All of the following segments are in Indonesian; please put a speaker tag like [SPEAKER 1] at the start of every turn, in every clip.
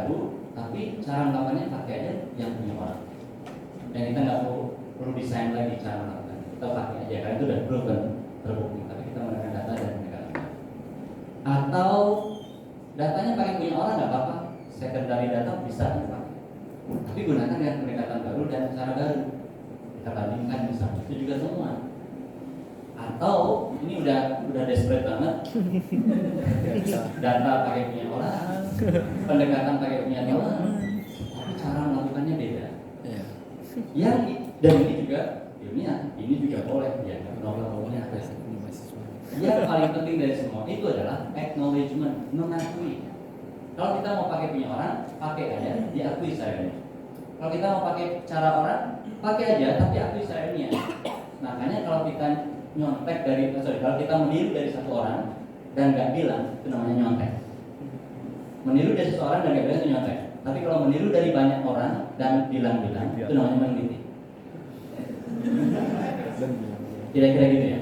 [SPEAKER 1] baru, tapi cara melakukannya pakai aja yang punya orang. Dan kita nggak perlu desain lagi cara melakukan, kita pakai aja karena itu udah proven, terbukti. Tapi kita menggunakan data dan pendekatan baru. Atau datanya pakai punya orang nggak apa-apa, secondary data bisa dipakai. Tapi gunakan dengan pendekatan baru dan cara baru. Kita bandingkan misalnya itu juga semua. Atau ini udah desperate banget. Data pakai punya orang, pendekatan pakai punya orang, tapi cara melakukannya beda. Yang dan ini juga ilmiah, ini juga boleh ya. Novel-novelnya apa sih? Yang paling penting dari semua itu adalah acknowledgement, mengakui. Kalau kita mau pakai punya orang, pakai aja, diakui secara ilmiah. Kalau kita mau pakai cara orang, pakai aja, tapi akui secara ilmiah. Makanya kalau kita nyontek kalau kita meniru dari satu orang dan nggak bilang, itu namanya nyontek. Meniru dari seseorang dan nggak bilang itu nyontek. Tapi kalau meniru dari banyak orang dan bilang-bilang, itu namanya meneliti. Kira-kira gitu ya.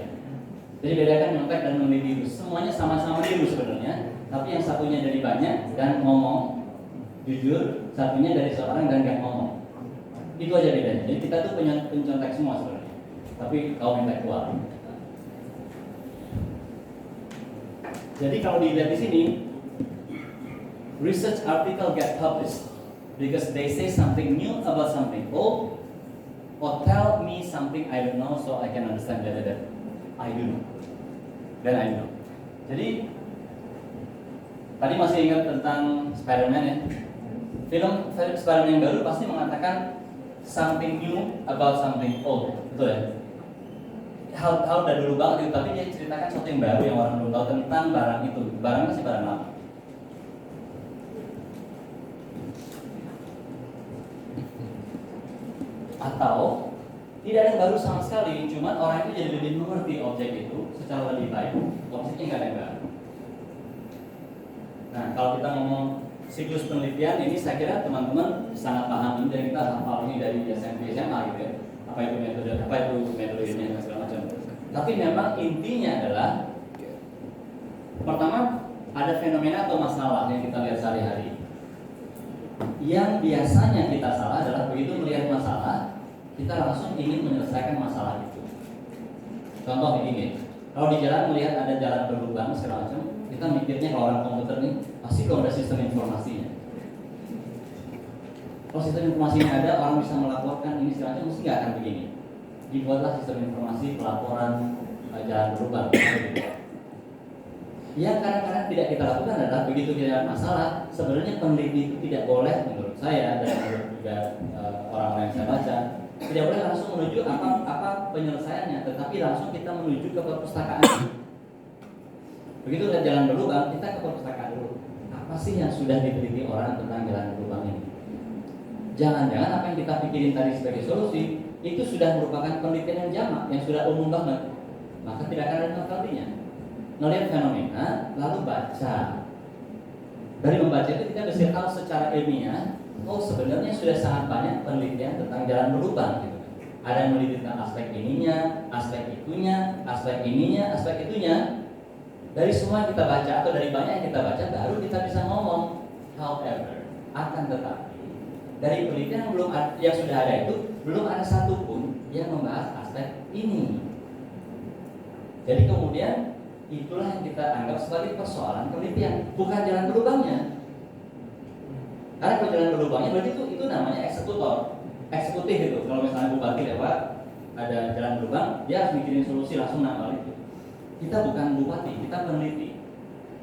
[SPEAKER 1] Jadi bedakan nyontek dan meneliti itu. Semuanya sama-sama niru sebenarnya, tapi yang satunya dari banyak dan ngomong jujur, satunya dari seorang dan nggak ngomong. Itu aja bedanya. Jadi kita tuh pencontek semua sebenarnya, tapi kaum intelektual. Jadi kalau dilihat di sini, research article get published because they say something new about something old, or tell me something I don't know so I can understand better that I do know. Dan I know. Jadi tadi masih ingat tentang Spider-Man ya? Film Spider-Man yang baru pasti mengatakan something new about something old, betul ya? Hal udah dulu banget itu, tapi dia ceritakan sesuatu yang baru yang orang belum tahu tentang barang itu. Barang masih barang lama. Atau tidak ada yang baru sama sekali, cuman orang itu jadi lebih mengerti objek itu secara lebih baik. Objeknya nggak ada yang baru. Nah, kalau kita ngomong siklus penelitian ini, saya kira teman-teman sangat paham ini dan kita hafal ini dari SMP SMA gitu ya. Apa itu metodenya dan segala macam. Tapi memang intinya adalah pertama ada fenomena atau masalah yang kita lihat sehari-hari. Yang biasanya kita salah adalah begitu melihat masalah, kita langsung ingin menyelesaikan masalah itu. Contoh begini, kalau di jalan melihat ada jalan berlubang segala macam, kita mikirnya kalau orang komputer nih pasti kalau ada sistem informasinya. Kalau sistem informasinya ada, orang bisa melaporkan ini segala macam, mesti nggak akan begini. Dibuatlah sistem informasi pelaporan jalan berlubang. Yang kadang-kadang tidak kita lakukan adalah begitu kita ada masalah, sebenarnya peneliti itu tidak boleh menurut saya dan menurut juga orang-orang yang saya baca, tidak boleh langsung menuju apa penyelesaiannya, tetapi langsung kita menuju ke perpustakaan. Begitu lihat jalan berlubang, kita ke perpustakaan dulu. Apa sih yang sudah diteliti orang tentang jalan berlubang ini? Jangan-jangan apa yang kita pikirin tadi sebagai solusi itu sudah merupakan penelitian yang jamak, yang sudah umum banget. Maka tidak akan ada novelty-nya. Melihat fenomena, lalu baca. Dari membaca itu kita bisa tahu secara ilmiah, oh sebenarnya sudah sangat banyak penelitian tentang jalan berlubang gitu. Ada yang meneliti tentang aspek ininya, aspek itunya, aspek ininya, aspek itunya. Dari semua yang kita baca atau dari banyak yang kita baca, baru kita bisa ngomong. However, akan tetapi dari penelitian yang sudah ada itu belum ada satupun yang membahas aspek ini. Jadi kemudian itulah yang kita anggap sebagai persoalan penelitian, bukan jalan berlubangnya. Karena kalau jalan berlubangnya berarti itu namanya eksekutif itu. Kalau misalnya bupati lewat ada jalan berlubang, dia harus mikirin solusi langsung nambal itu. Kita bukan bupati, kita peneliti.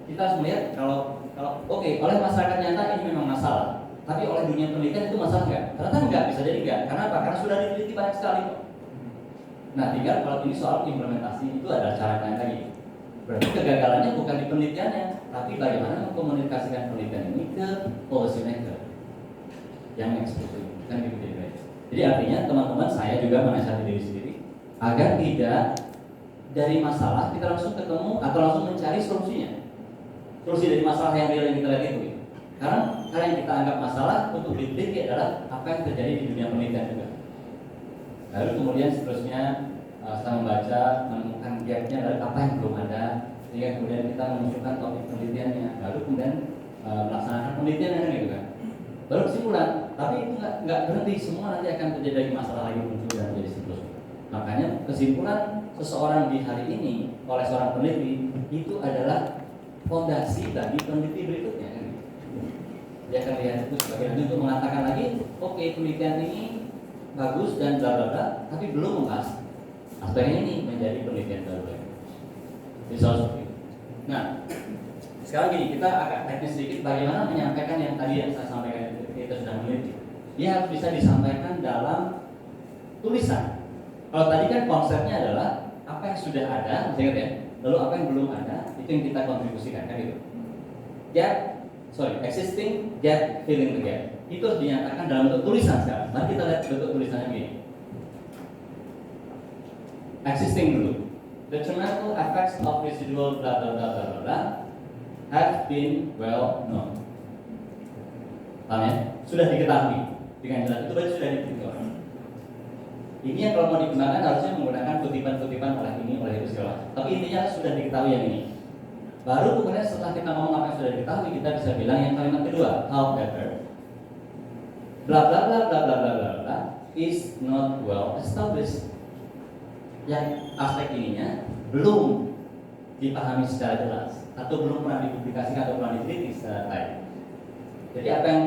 [SPEAKER 1] Kita harus melihat kalau oke, oleh masyarakat nyata ini memang masalah. Tapi oleh dunia penelitian itu masalah nggak? Ternyata nggak, bisa jadi nggak. Karena apa? Karena sudah diteliti banyak sekali. Nah, tinggal kalau ini soal implementasi itu ada cara lain lagi. Berarti kegagalannya bukan di penelitiannya, tapi bagaimana mengkomunikasikan penelitian ini ke policy maker yang eksekutif, kan gitu guys. Jadi artinya teman-teman, saya juga menasihati diri sendiri agar tidak dari masalah kita langsung ketemu atau langsung mencari solusinya. Solusi dari masalah yang real yang kita lihat itu. Karena yang kita anggap masalah untuk diteliti adalah apa yang terjadi di dunia penelitian juga. Lalu kemudian seterusnya setelah membaca, menemukan gapnya, lalu apa yang belum ada, sehingga kemudian kita memunculkan topik penelitiannya, lalu kemudian melaksanakan penelitian gitu kan. baru kesimpulan. Tapi itu nggak berhenti, semua nanti akan terjadi masalah lagi muncul dan menjadi siklus. Makanya kesimpulan seseorang di hari ini oleh seorang peneliti itu adalah fondasi bagi peneliti berikutnya kan? Dia akan lihat itu sebagai nanti untuk mengatakan lagi, oke, penelitian ini bagus dan bla bla bla, tapi belum membahas aspek ini menjadi penelitian baru. Nah, sekarang gini, kita agak teknis sedikit bagaimana menyampaikan yang tadi yang saya sampaikan itu kita sudah meneliti. Dia harus bisa disampaikan dalam tulisan. Kalau tadi kan konsepnya adalah apa yang sudah ada, ingat ya. Lalu apa yang belum ada, itu yang kita kontribusikan kan gitu. Existing, gap, filling the gap. Itu harus dinyatakan dalam bentuk tulisan sekarang. Mari kita lihat bentuk tulisannya begini. Existing dulu. Detrimental effects of residual blah blah blah blah blah have been well known. Paham ya? Sudah diketahui dengan jelas, itu berarti sudah diketahui. Ini yang kalau mau digunakan harusnya menggunakan kutipan-kutipan oleh ini, oleh itu segala. Tapi intinya sudah diketahui yang ini. Baru kemudian setelah kita ngomong apa yang sudah diketahui, kita bisa bilang yang kalimat kedua, however, bla bla bla bla bla bla bla bla is not well established. Yang aspek ininya belum dipahami secara jelas atau belum pernah dipublikasikan atau pernah diteliti secara baik. Jadi apa yang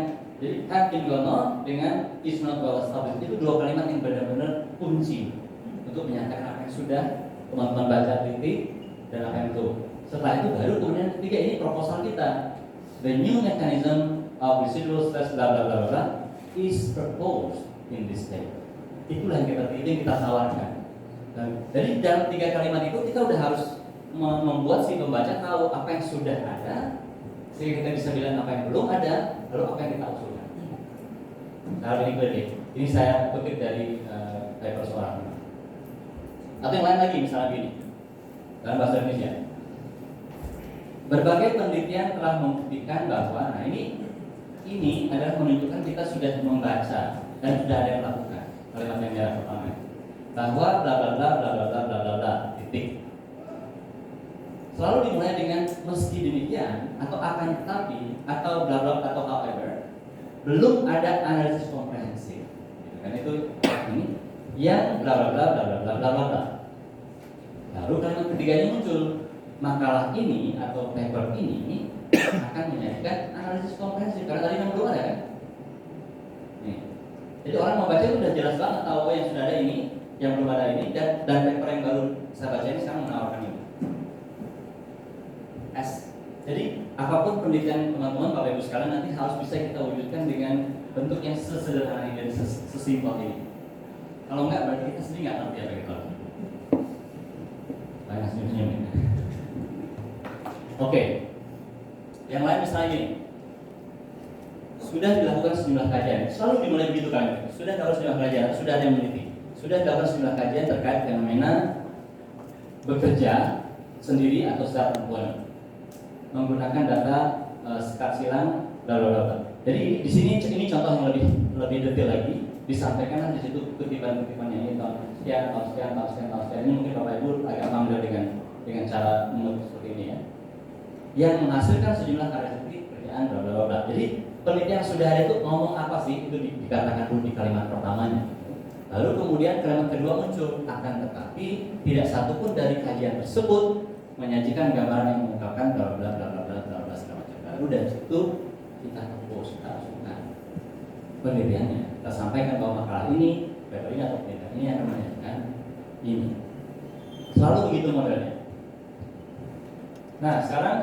[SPEAKER 1] have been well known dengan is not well established itu dua kalimat yang benar-benar kunci untuk menyatakan apa yang sudah teman-teman baca teliti dan apa yang itu. Setelah itu baru kemudian ketiga ini proposal kita, the new mechanism of residual stress bla bla bla bla is proposed in this paper. Itulah yang kita pilih, kita tawarkan. Jadi dalam tiga kalimat itu kita udah harus membuat si pembaca tahu apa yang sudah ada, sehingga kita bisa bilang apa yang belum ada, lalu apa yang kita usulkan. Nah ini clear. Ini saya kutip dari paper seorang. Atau yang lain lagi, misalnya gini, dalam bahasa Indonesia. Berbagai penelitian telah membuktikan bahwa, nah ini adalah menunjukkan kita sudah membaca dan sudah ada yang melakukan. Kalimat yang merah pertama. Bahwa bla bla bla bla bla bla bla bla bla titik. Selalu dimulai dengan meski demikian atau akan tetapi atau bla bla atau however, belum ada analisis komprehensif. Kan itu ini yang bla bla bla bla bla bla bla bla. Lalu kalimat ketiganya muncul, makalah ini atau paper ini akan menjadikan analisis komprehensif karena tadi yang belum ada kan. Nih. Jadi orang membaca itu sudah jelas banget tahu yang sudah ada ini, yang belum ada ini, dan paper yang baru saya baca ini sekarang menawarkan ini. Jadi apapun penelitian teman-teman Bapak Ibu sekalian nanti harus bisa kita wujudkan dengan bentuk yang sesederhana ini dan sesimpel ini. Kalau enggak berarti kita sendiri nggak ngerti apa kita. Banyak senyum-senyum ini. Oke. Yang lain misalnya ini. Sudah dilakukan sejumlah kajian. Selalu dimulai begitu kan. Sudah dilakukan sejumlah kajian, sudah ada yang meneliti. Sudah dilakukan sejumlah kajian terkait fenomena bekerja sendiri atau secara perempuan menggunakan data sekat silang bla bla bla. Jadi di sini ini contoh yang lebih detail lagi disampaikan di situ kutipan-kutipannya ini tahun sekian. Ini mungkin Bapak Ibu agak familiar dengan cara menulis seperti ini ya. Yang menghasilkan sejumlah karya studi kerjaan bla bla bla. Jadi penelitian yang sudah ada itu ngomong apa sih itu dikatakan dulu di kalimat pertamanya. Lalu kemudian kalimat kedua muncul, akan tetapi tidak satu pun dari kajian tersebut menyajikan gambaran yang mengungkapkan bla bla bla bla bla bla bla segala macam. Lalu dari situ kita propose, kita usulkan penelitiannya. Kita sampaikan bahwa makalah ini, paper ini atau penelitian ini akan menyajikan ini. Selalu begitu modelnya. Nah sekarang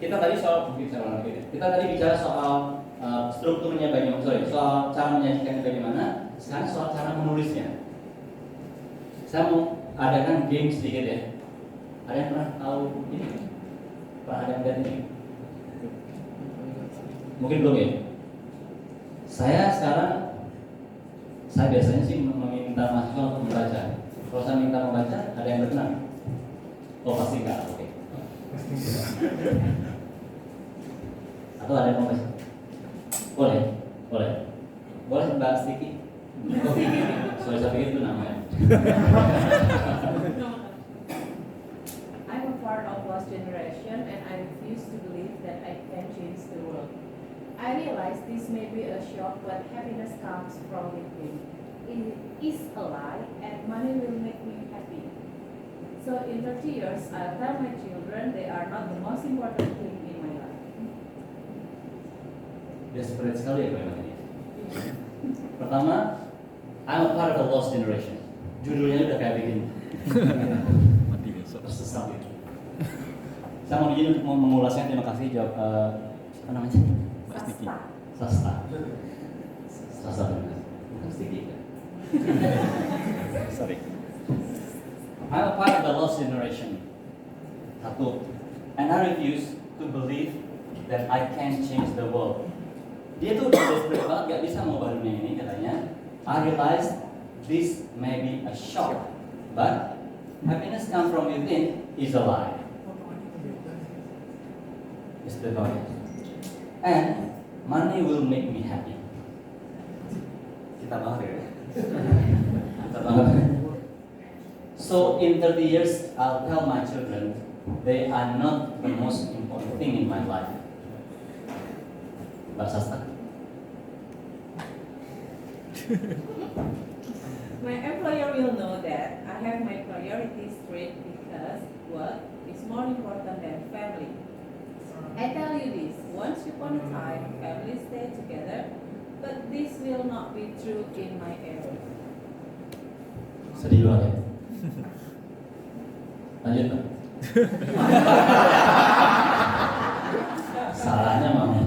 [SPEAKER 1] kita tadi bicara soal strukturnya bagaimana, soal cara menyajikannya bagaimana. Sekarang soal cara menulisnya. Saya mau adakan game sedikit ya. Ada yang pernah tahu ini? Pernah ada yang lihat ini? Mungkin belum ya. Saya biasanya sih meminta mahasiswa untuk membaca. Kalau saya minta membaca, ada yang berkenan? Oh pasti enggak, oke. Atau ada yang mau baca? Boleh Mbak Stiki? Soalnya saya pikir itu namanya.
[SPEAKER 2] I'm a part of lost generation and I refuse to believe that I can change the world. I realize this may be a shock, but happiness comes from within. It is a lie, and money will make me happy. So in 30 years, I'll tell my children they are not the most important thing in my life.
[SPEAKER 1] Desperate sekali ya memang ini. Pertama, I'm a part of the lost generation. Judulnya udah kayak begini. Tersesat itu. Saya mau izin untuk mengulasnya. Terima kasih jawab apa namanya? Sasta. Sasta bukan Stiki. Sorry. I'm a part of the lost generation. Satu. And I refuse to believe that I can change the world. Dia tuh udah desperate banget, gak bisa mengubah dunia ini katanya. I realize this may be a shock, but happiness comes from within is a lie. It's the lie. And money will make me happy. Kita banget ya. Kita banget. So in 30 years, I'll tell my children they are not the most important thing in my life. Bahasa Sasta.
[SPEAKER 2] My employer will know that I have my priorities straight because work is more important than family. I tell you this, once upon a time, families stay together, but this will not be true in my era.
[SPEAKER 1] Sedih banget ya. Lanjut Pak. Salahnya mama.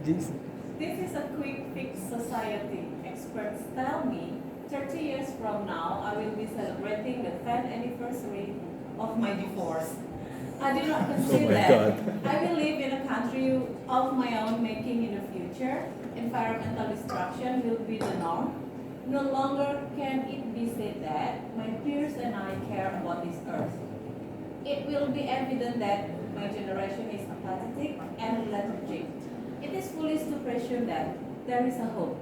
[SPEAKER 2] This is a quick fix society. Experts tell me 30 years from now I will be celebrating the 10th anniversary of my divorce. I do not consider that. I will live in a country of my own making in the future. Environmental destruction will be the norm. No longer can it be said that my peers and I care about this earth. It will be evident that my generation is apathetic and lethargic. It is foolish to presume that there is a hope,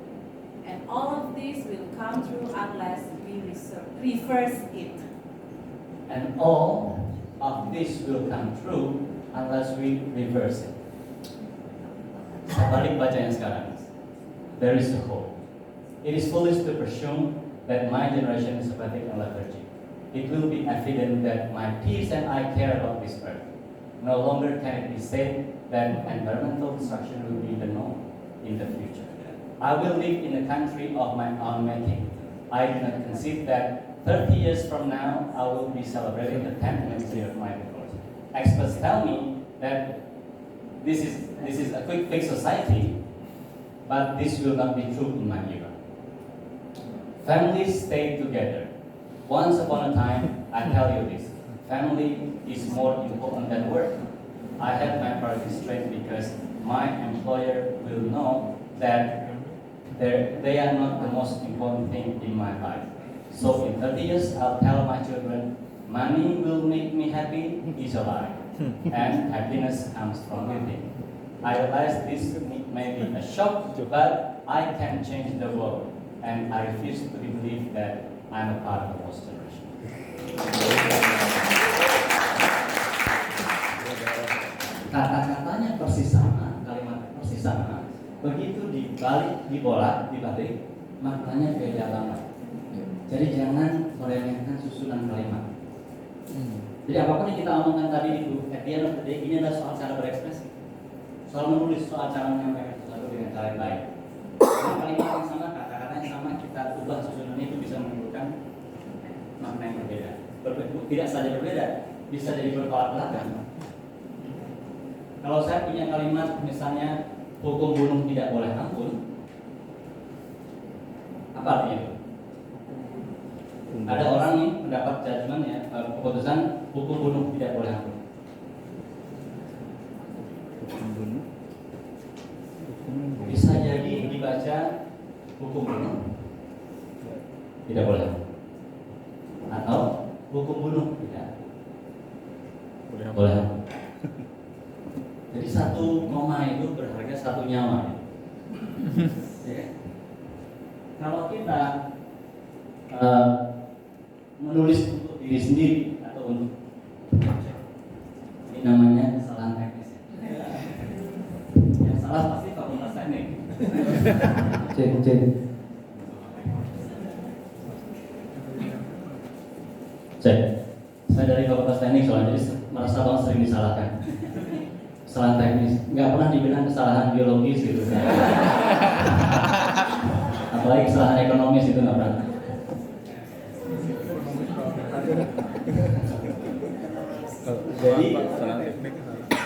[SPEAKER 2] and all of this will come true unless we reverse it.
[SPEAKER 1] And all of this will come true unless we reverse it. Saya balik bacanya sekarang. There is a hope. It is foolish to presume that my generation is apathetic and lethargic. It will be evident that my peers and I care about this earth. No longer can it be said that environmental destruction will be the norm in the future. I will live in a country of my own making. I do not concede that 30 years from now I will be celebrating the 10th anniversary of my divorce. Experts tell me that this is a quick fix society, but this will not be true in my era. Families stay together. Once upon a time, I tell you this, family is more important than work. I have my priorities straight because my employer will know that they are not the most important thing in my life. So in 30 years, I'll tell my children, money will make me happy is a lie, and happiness comes from within. I realize this may be a shock, but I can change the world, and I refuse to believe that I'm a part of the lost generation. Kata-katanya persis sama, kalimat persis sama. Begitu dibalik, maknanya beda banget. Jadi jangan meremehkan susunan kalimat. Jadi apapun yang kita omongkan tadi itu, ini adalah soal cara berekspresi, soal menulis, soal cara menyampaikan sesuatu dengan cara yang baik. Karena kalimat yang sama, kata-kata yang sama, kita ubah susunannya itu bisa menimbulkan makna yang berbeda. Tidak saja berbeda, bisa jadi bertolak belakang. Kalau saya punya kalimat misalnya hukum bunuh tidak boleh ampun, apa artinya itu? Ada orang yang mendapat judgement ya, keputusan hukum bunuh tidak boleh ampun. Bisa jadi dibaca hukum bunuh tidak boleh ampun, atau hukum bunuh tidak boleh ampun. Jadi satu koma itu berharga satu nyawa. Ya. Kalau kita menulis untuk diri sendiri atau untuk ini namanya
[SPEAKER 3] Cek.
[SPEAKER 1] Cek. Saya dari Fakultas Teknik soalnya, jadi merasa banget sering disalahkan. Kesalahan teknis, nggak pernah dibilang kesalahan biologis gitu. Apalagi kesalahan ekonomis itu nggak pernah. Jadi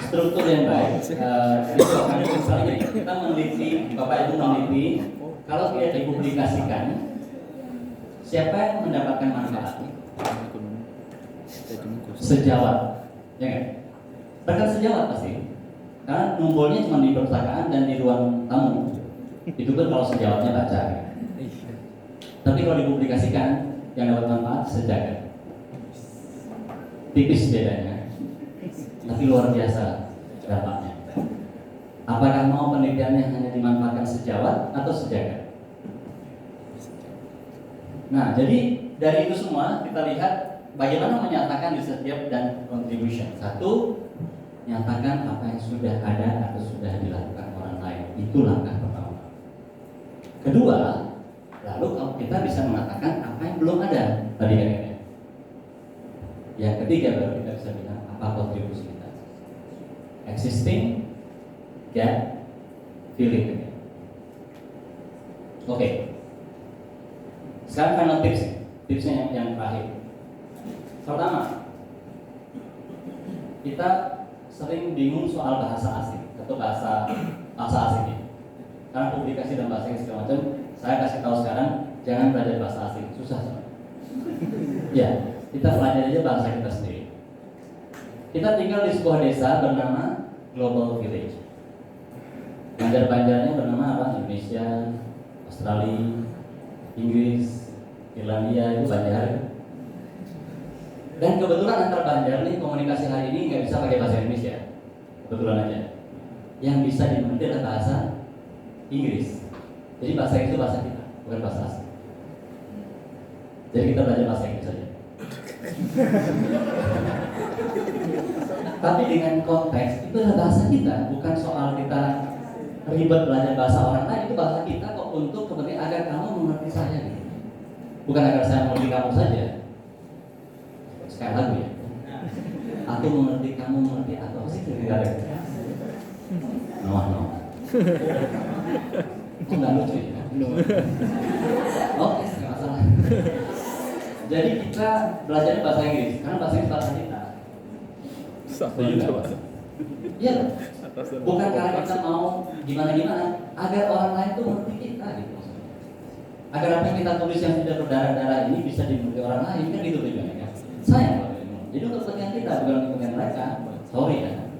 [SPEAKER 1] struktur yang baik itu akan misalnya kita meneliti, Bapak Ibu meneliti, kalau tidak dipublikasikan, siapa yang mendapatkan manfaat? Sejawat, ya kan? Rekan sejawat pasti, karena numpulnya cuma di perpustakaan dan di ruang tamu. Itu pun kalau sejawatnya baca. Tapi kalau dipublikasikan, yang dapat manfaat sejagat. Tipis bedanya, tapi luar biasa dampaknya. Apakah mau penelitiannya hanya dimanfaatkan sejawat atau sejagat? Nah, jadi dari itu semua kita lihat bagaimana menyatakan di setiap dan contribution. Satu, nyatakan apa yang sudah ada atau sudah dilakukan orang lain. Itu langkah pertama. Kedua, lalu kita bisa mengatakan apa yang belum ada tadi kan. Yang ketiga baru kita bisa bilang apa kontribusi kita. Existing, gap, filling. Oke. Sekarang final tips. Tipsnya yang terakhir. Pertama, kita sering bingung soal bahasa asing atau bahasa asing. Karena publikasi dan bahasa asing segala macam, saya kasih tahu sekarang jangan belajar bahasa asing, susah soalnya. Ya, kita pelajari aja bahasa kita sendiri. Kita tinggal di sebuah desa bernama Global Village. Banjar-banjarnya bernama apa? Indonesia, Australia, Inggris, Irlandia, itu banjar. Dan kebetulan antar banjar nih komunikasi hari ini nggak bisa pakai bahasa Indonesia. Kebetulan aja. Yang bisa dimengerti adalah bahasa Inggris. Jadi bahasa itu bahasa kita, bukan bahasa asing. Jadi kita belajar bahasa Inggris saja. Tapi dengan konteks itu adalah bahasa kita, bukan soal kita ribet belajar bahasa orang lain. Itu bahasa kita kok untuk kepentingan agar kamu mengerti saya gitu. Bukan agar saya mengerti kamu saja. Sekali lagi ya. Aku mengerti, kamu mengerti, atau apa sih tidak ada. No. Itu nggak lucu ya. Oke, nggak masalah. Jadi kita belajar bahasa Inggris karena bahasa Inggris bahasa kita. Iya, bukan karena kita mau gimana, agar orang lain tuh mengerti kita gitu. Agar apa yang kita tulis yang tidak berdarah-darah ini bisa dimengerti orang lain, kan gitu tujuannya kan. Sayang kalau ini. Jadi untuk kepentingan kita, bukan untuk kepentingan mereka. Sorry ya.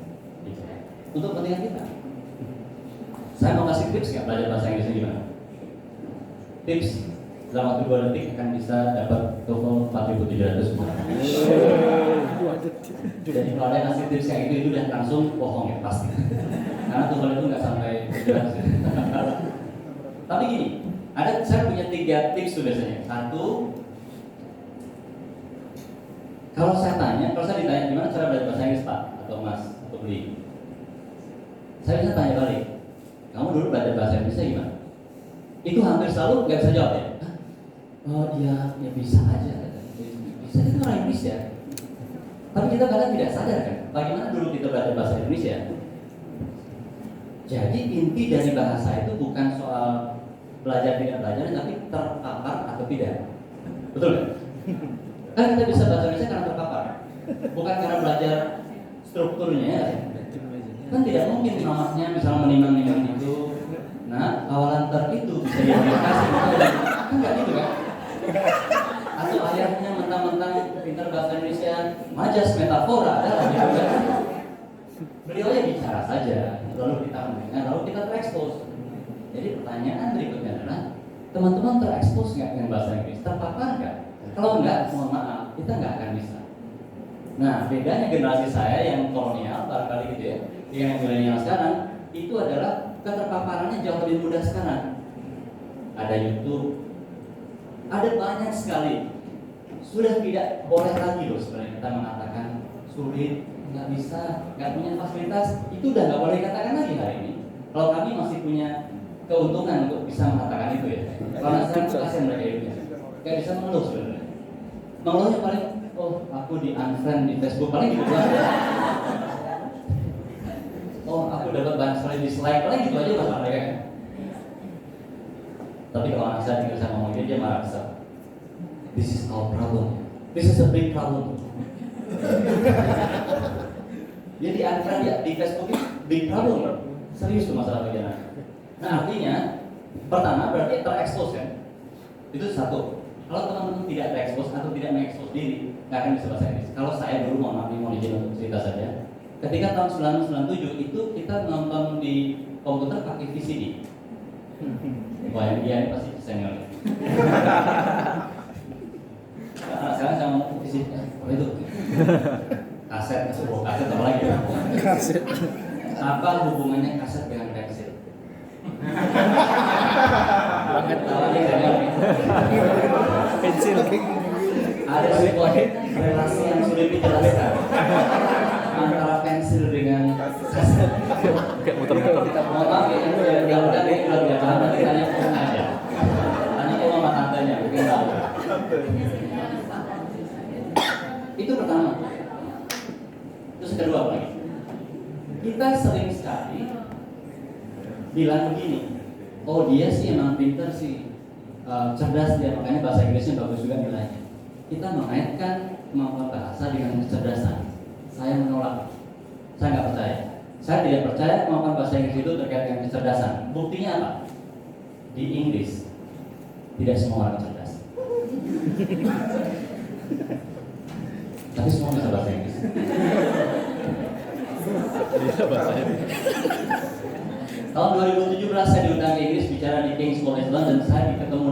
[SPEAKER 1] Gitu. Untuk kepentingan kita. Saya mau kasih tips nggak belajar bahasa Inggrisnya gimana? Tips dalam waktu 2 detik akan bisa dapat TOEFL 4.700. Jadi kalau ada ngasih tips kayak itu udah langsung bohong ya pasti. Karena TOEFL itu nggak sampai 700. Tapi gini, saya punya 3 tips tuh biasanya. 1, kalau saya ditanya gimana cara belajar bahasa Inggris Pak atau Mas atau Beli, saya bisa tanya balik. Kamu dulu belajar bahasa Inggrisnya gimana? Itu hampir selalu nggak bisa jawab ya. Oh ya bisa aja. Bisa itu orang Indonesia. Tapi kita kadang tidak sadar kan, bagaimana dulu kita belajar bahasa Indonesia. Jadi inti dari bahasa itu bukan soal belajar tidak belajar, tapi terpapar atau tidak. Betul kan? Kan kita bisa bahasa Indonesia karena terpapar, bukan karena belajar strukturnya ya. Kan tidak mungkin mamahnya misalnya menimang-nimang itu. Nah, awalan ter itu bisa diaplikasi kan nggak gitu kan? Atau ayahnya mentang-mentang pintar bahasa Indonesia, majas metafora adalah gitu kan? Beliau ya bicara saja, lalu kita mendengar, lalu kita terekspos. Jadi pertanyaan berikutnya adalah, teman-teman terekspos nggak dengan bahasa Inggris? Terpapar nggak? Kalau nggak, mohon maaf, kita nggak akan bisa. Nah, bedanya generasi saya yang kolonial, barangkali gitu ya, dengan yang milenial sekarang, itu adalah keterpaparannya jauh lebih mudah sekarang. Ada YouTube, ada banyak sekali. Sudah tidak boleh lagi loh sebenarnya kita mengatakan sulit, nggak bisa, nggak punya fasilitas. Itu udah nggak boleh dikatakan lagi hari ini. Kalau kami masih punya keuntungan untuk bisa mengatakan itu ya. Karena sekarang itu kasihan mereka hidupnya. Gak bisa mengeluh sebenarnya. Mengeluhnya paling, oh aku di unfriend di Facebook paling gitu aja. Oh aku dapat banyak sekali dislike paling gitu aja masalah mereka kan. Tapi kalau anak saya tinggal sama ngomong dia marah besar. This is our problem. This is a big problem. Dia di unfriend ya di Facebook itu big problem. Serius tuh masalah bagi anak. Nah artinya pertama berarti terekspos kan. Itu satu. Kalau teman-teman tidak terekspos atau tidak mengekspos diri, nggak akan bisa bahasa Inggris. Kalau saya dulu mau izin untuk cerita saja. Ketika tahun 1997 itu kita nonton di komputer pakai VCD. Wah yang dia ini pasti senior. Nah, sekarang saya mau VCD. Apa itu? Kaset, sebuah kaset apa lagi?
[SPEAKER 3] Kaset.
[SPEAKER 1] Apa hubungannya kaset dengan pensil?
[SPEAKER 3] Banget. Pensil.
[SPEAKER 1] Ada sebuah relasi yang sulit dijelaskan antara pensil dengan kaset.
[SPEAKER 3] Kayak muter-muter.
[SPEAKER 1] Mohon maaf ya udah deh kalau tidak paham nanti tanya ke Om aja. Tanya ke mama tantenya mungkin tahu. Itu pertama. Terus kedua lagi. Kita sering sekali bilang begini, oh dia sih emang pintar sih, cerdas dia, makanya bahasa Inggrisnya bagus juga nilainya. Kita mengaitkan kemampuan bahasa dengan kecerdasan. Saya menolak, saya nggak percaya. Saya tidak percaya kemampuan bahasa Inggris itu terkait dengan kecerdasan. Buktinya apa? Di Inggris, tidak semua orang cerdas. Tapi semua bisa bahasa Inggris.
[SPEAKER 3] Dia bahasanya.
[SPEAKER 1] Tahun 2017 saya diundang ke Inggris bicara di King's College London. Saya ketemu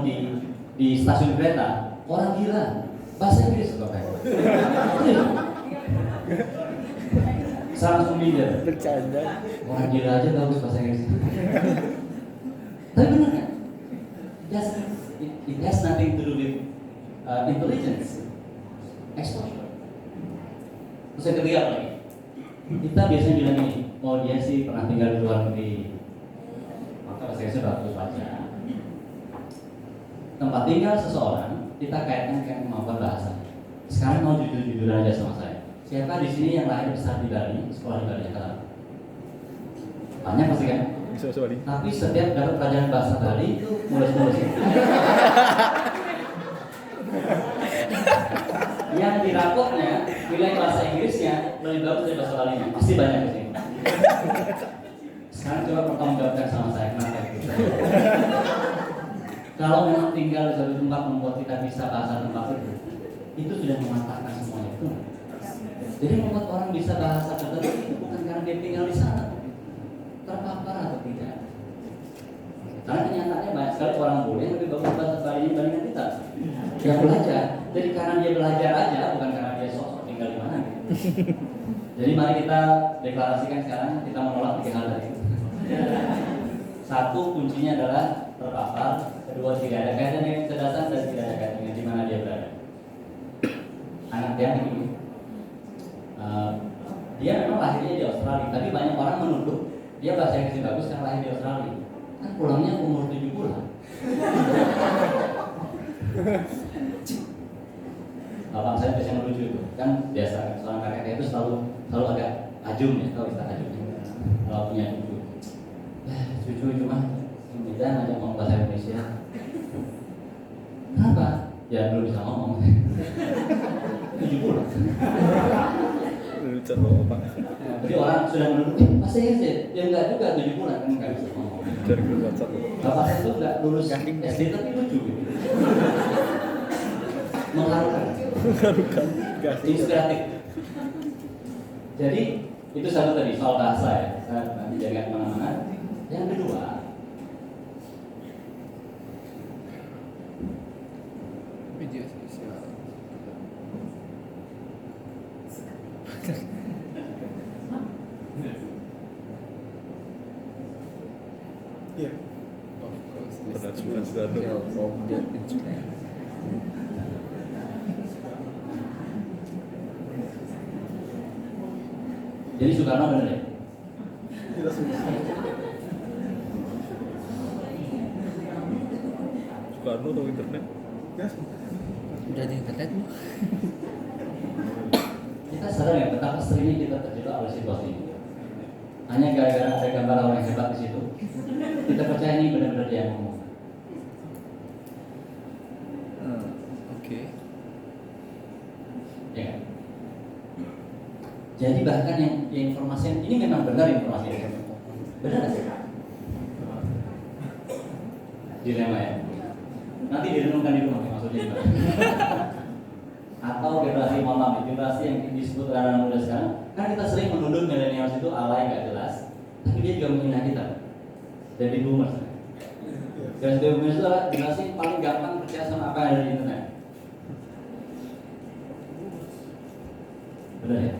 [SPEAKER 1] di stasiun kereta. Orang gila, bahasa Inggris kok kayak. Saya langsung mikir,
[SPEAKER 3] Bercanda.
[SPEAKER 1] orang gila aja bagus bahasa Inggris. Tapi benar kan? It has nothing to do with intelligence, exposure. Terus yang ketiga lagi, kita biasanya bilang ini, oh dia sih pernah tinggal di luar negeri, maka bahasa Inggrisnya bagus baca. Tempat tinggal seseorang kita kaitkan dengan kemampuan bahasa. Sekarang mau jujur aja sama saya. Siapa di sini yang lahir besar di Bali, sekolah di Bali? Banyak pasti kan?
[SPEAKER 3] Bisa Bali.
[SPEAKER 1] Tapi setiap dapat pelajaran bahasa Bali itu mulus-mulus. Yang di rapotnya nilai bahasa Inggrisnya lebih bagus dari bahasa Balinya, pasti banyak di sini. Sekarang coba pertanggungjawabkan sama saya kenapa itu. Kalau memang tinggal di satu tempat membuat kita bisa bahasa tempat itu sudah mematahkan semuanya itu. Jadi membuat orang bisa bahasa tertentu itu bukan karena dia tinggal di sana, terpapar atau tidak. Karena kenyataannya banyak sekali orang bule yang lebih bagus bahasa Bali dibandingkan kita yang belajar. Jadi karena dia belajar aja, bukan karena dia sosok tinggal di mana. Jadi mari kita deklarasikan sekarang kita menolak tiga hal tadi. Satu, kuncinya adalah terpapar. Kedua, tidak ada kaitan dengan kecerdasan dan tidak ada kaitan dengan di mana dia berada. Anak dia ini, dia memang lahirnya di Australia, tapi banyak orang menuduh dia bahasa Inggris bagus karena lahir di Australia. Kan pulangnya umur 7 bulan. Bapak saya biasanya melucu itu, kan biasa seorang kakek itu selalu agak ajum ya, tahu istilah ajum. Kalau punya cucu, cucu cuma kita ngajak ngomong bahasa Indonesia. Kenapa? Ya belum bisa ngomong. 7 bulan.
[SPEAKER 3] Lucu loh Pak.
[SPEAKER 1] Jadi orang sudah menuduh, bahasa Inggris ya enggak juga 7 bulan kan nggak bisa ngomong.
[SPEAKER 3] Dari grup WhatsApp.
[SPEAKER 1] Bapak saya itu nggak lulus SD tapi lucu gitu. Mengharukan. Inspiratif. Jadi itu satu tadi soal bahasa ya. Saya nanti jaga kemana-mana. Yang kedua,
[SPEAKER 3] Media sosial.
[SPEAKER 4] Yeah.
[SPEAKER 3] Of course. Pernah sudah from the internet.
[SPEAKER 1] jadi Soekarno benar ya?
[SPEAKER 3] Soekarno atau internet?
[SPEAKER 4] Ya,
[SPEAKER 5] Udah di internet bu?
[SPEAKER 1] Kita sadar ya betapa seringnya kita terjebak oleh situasi ini. Hanya gara-gara ada gambar orang yang hebat di situ, kita percaya ini benar-benar dia yang ngomong.
[SPEAKER 5] Oke.
[SPEAKER 1] Ya kan? Jadi bahkan yang informasi ini memang benar informasinya. Benar sih. Dilema ya. Nanti direnungkan di rumah maksudnya gimana? Atau generasi mama, generasi yang disebut anak muda sekarang, kan kita sering menuduh milenial itu alay nggak jelas, tapi dia juga menghina kita. Jadi boomers. Generasi boomers itu adalah generasi yang paling gampang percaya sama apa yang ada di internet. Benar ya?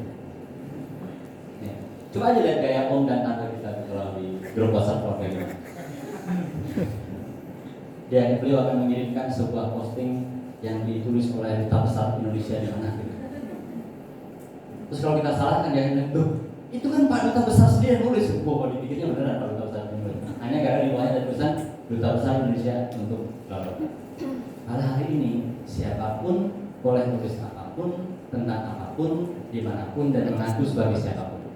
[SPEAKER 1] Ya. Coba aja lihat gaya om dan tante kita kalau di grup WhatsApp profil. Beliau akan mengirimkan sebuah posting yang ditulis oleh Duta Besar Indonesia di mana gitu. Terus kalau kita salahkan dia akan bilang, itu kan Pak Duta Besar sendiri yang nulis. Kalau dipikirnya beneran Pak Duta Besar yang nulis. Hanya karena di bawahnya ada tulisan Duta Besar Indonesia untuk bla-bla. Pada hari ini siapapun boleh nulis apapun tentang apapun dimanapun dan mengaku sebagai siapapun.